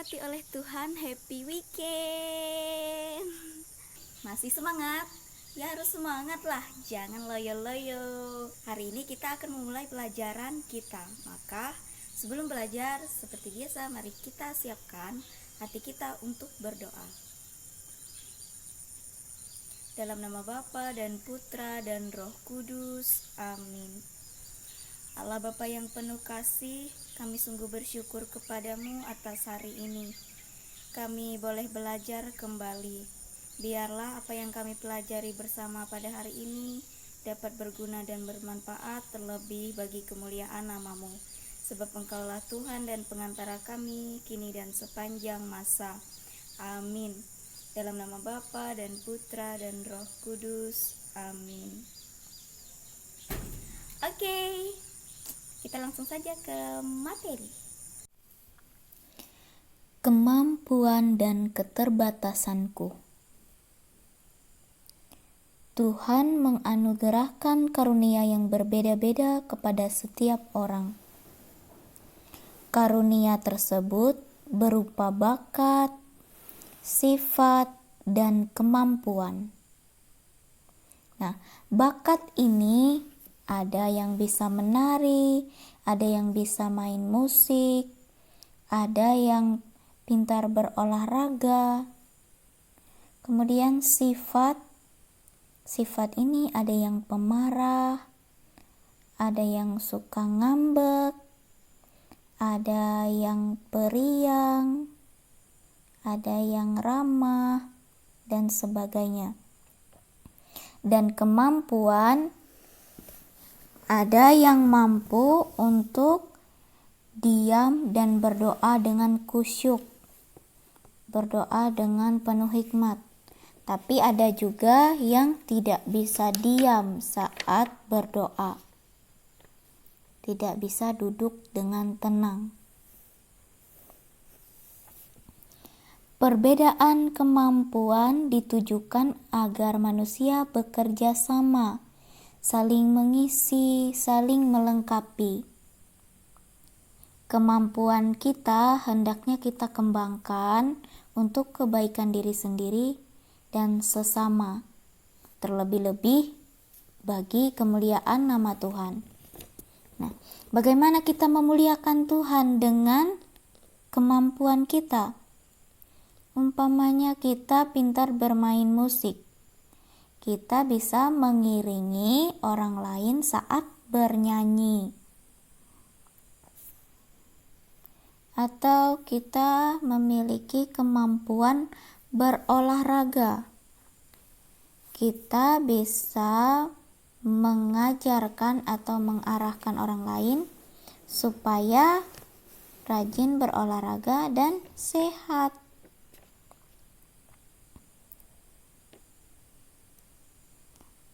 diberkati oleh Tuhan. Happy weekend. Masih semangat? Ya harus semangat lah, jangan loyo-loyo. Hari ini kita akan memulai pelajaran kita. Maka sebelum belajar, seperti biasa mari kita siapkan hati kita untuk berdoa. Dalam nama Bapa dan Putra dan Roh Kudus, amin. Allah Bapa yang penuh kasih, kami sungguh bersyukur kepadamu atas hari ini. Kami boleh belajar kembali. Biarlah apa yang kami pelajari bersama pada hari ini dapat berguna dan bermanfaat, terlebih bagi kemuliaan nama-Mu. Sebab Engkaulah Tuhan dan pengantara kami, kini dan sepanjang masa. Amin. Dalam nama Bapa dan Putra dan Roh Kudus. Amin. Oke, kita langsung saja ke materi. Kemampuan dan keterbatasanku. Tuhan menganugerahkan karunia yang berbeda-beda kepada setiap orang. Karunia tersebut berupa bakat, sifat, dan kemampuan. Nah, bakat ini ada yang bisa menari, ada yang bisa main musik, ada yang pintar berolahraga. Kemudian sifat ini ada yang pemarah, ada yang suka ngambek, ada yang periang, ada yang ramah, dan sebagainya. Dan kemampuan, ada yang mampu untuk diam dan berdoa dengan khusyuk, berdoa dengan penuh hikmat. Tapi ada juga yang tidak bisa diam saat berdoa, tidak bisa duduk dengan tenang. Perbedaan kemampuan ditujukan agar manusia bekerja sama, saling mengisi, saling melengkapi. Kemampuan kita hendaknya kita kembangkan untuk kebaikan diri sendiri dan sesama, terlebih-lebih bagi kemuliaan nama Tuhan. Nah, bagaimana kita memuliakan Tuhan dengan kemampuan kita? Umpamanya kita pintar bermain musik, kita bisa mengiringi orang lain saat bernyanyi. Atau kita memiliki kemampuan berolahraga, kita bisa mengajarkan atau mengarahkan orang lain supaya rajin berolahraga dan sehat.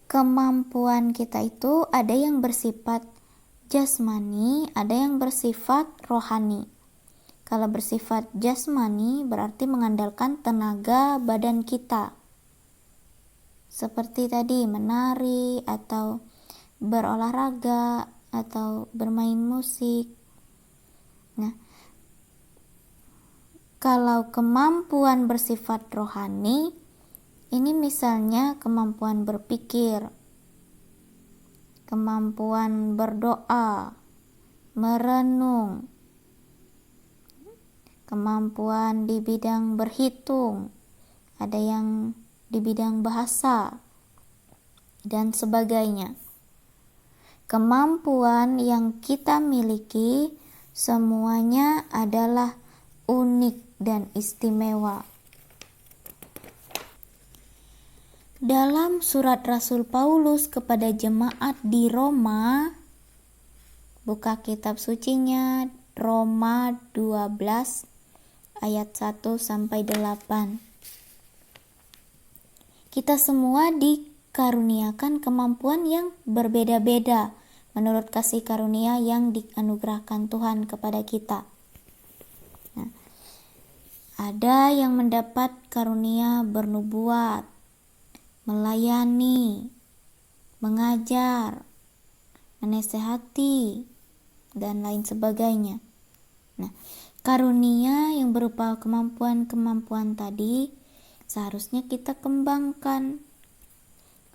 Kemampuan kita itu ada yang bersifat jasmani, ada yang bersifat rohani. Kalau bersifat jasmani berarti mengandalkan tenaga badan kita. Seperti tadi menari atau berolahraga atau bermain musik. Nah, kalau kemampuan bersifat rohani, ini misalnya kemampuan berpikir, kemampuan berdoa, merenung, kemampuan di bidang berhitung, ada yang di bidang bahasa, dan sebagainya. Kemampuan yang kita miliki semuanya adalah unik dan istimewa. Dalam surat Rasul Paulus kepada jemaat di Roma, buka kitab sucinya, Roma 12 ayat 1-8. Kita semua dikaruniakan kemampuan yang berbeda-beda menurut kasih karunia yang dianugerahkan Tuhan kepada kita. Nah, ada yang mendapat karunia bernubuat, melayani, mengajar, menasehati, dan lain sebagainya. Nah, karunia yang berupa kemampuan-kemampuan tadi seharusnya kita kembangkan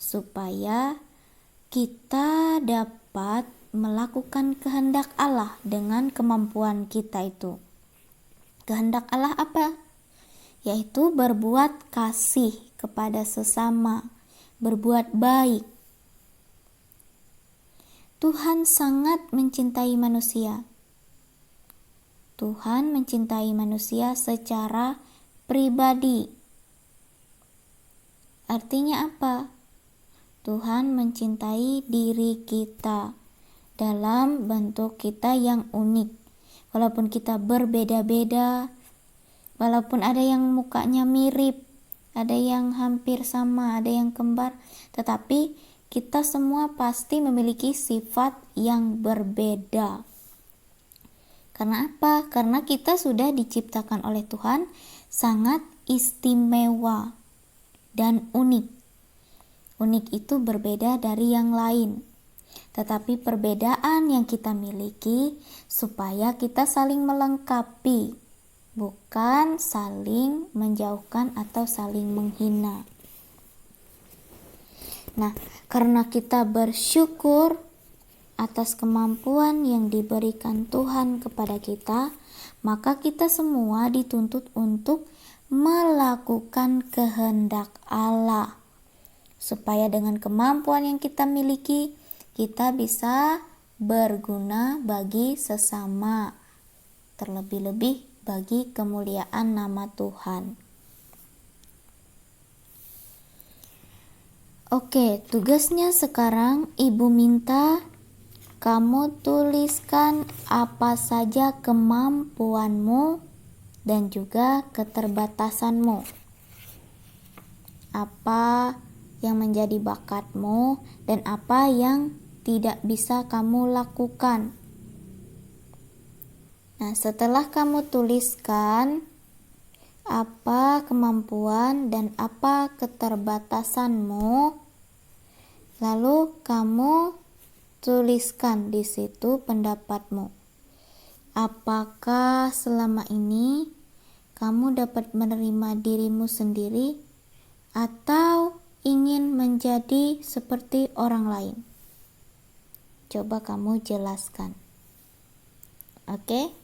supaya kita dapat melakukan kehendak Allah dengan kemampuan kita itu. Kehendak Allah apa? Yaitu berbuat kasih kepada sesama, berbuat baik. Tuhan sangat mencintai manusia. Tuhan mencintai manusia secara pribadi. Artinya apa? Tuhan mencintai diri kita dalam bentuk kita yang unik. Walaupun kita berbeda-beda, walaupun ada yang mukanya mirip, ada yang hampir sama, ada yang kembar, tetapi kita semua pasti memiliki sifat yang berbeda. Karena apa? Karena kita sudah diciptakan oleh Tuhan sangat istimewa dan unik. Unik itu berbeda dari yang lain. Tetapi perbedaan yang kita miliki supaya kita saling melengkapi, bukan saling menjauhkan atau saling menghina. Nah, karena kita bersyukur atas kemampuan yang diberikan Tuhan kepada kita, maka kita semua dituntut untuk melakukan kehendak Allah. Supaya dengan kemampuan yang kita miliki, kita bisa berguna bagi sesama, terlebih-lebih bagi kemuliaan nama Tuhan. Oke, tugasnya sekarang Ibu minta kamu tuliskan apa saja kemampuanmu dan juga keterbatasanmu. Apa yang menjadi bakatmu dan apa yang tidak bisa kamu lakukan. Nah, setelah kamu tuliskan apa kemampuan dan apa keterbatasanmu, lalu kamu tuliskan di situ pendapatmu. Apakah selama ini kamu dapat menerima dirimu sendiri atau ingin menjadi seperti orang lain? Coba kamu jelaskan. Oke?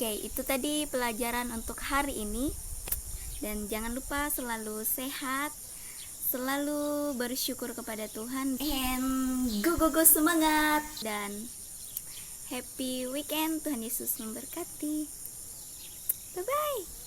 Oke, itu tadi pelajaran untuk hari ini. Dan jangan lupa selalu sehat, selalu bersyukur kepada Tuhan, and go semangat, dan happy weekend. Tuhan Yesus memberkati. Bye bye.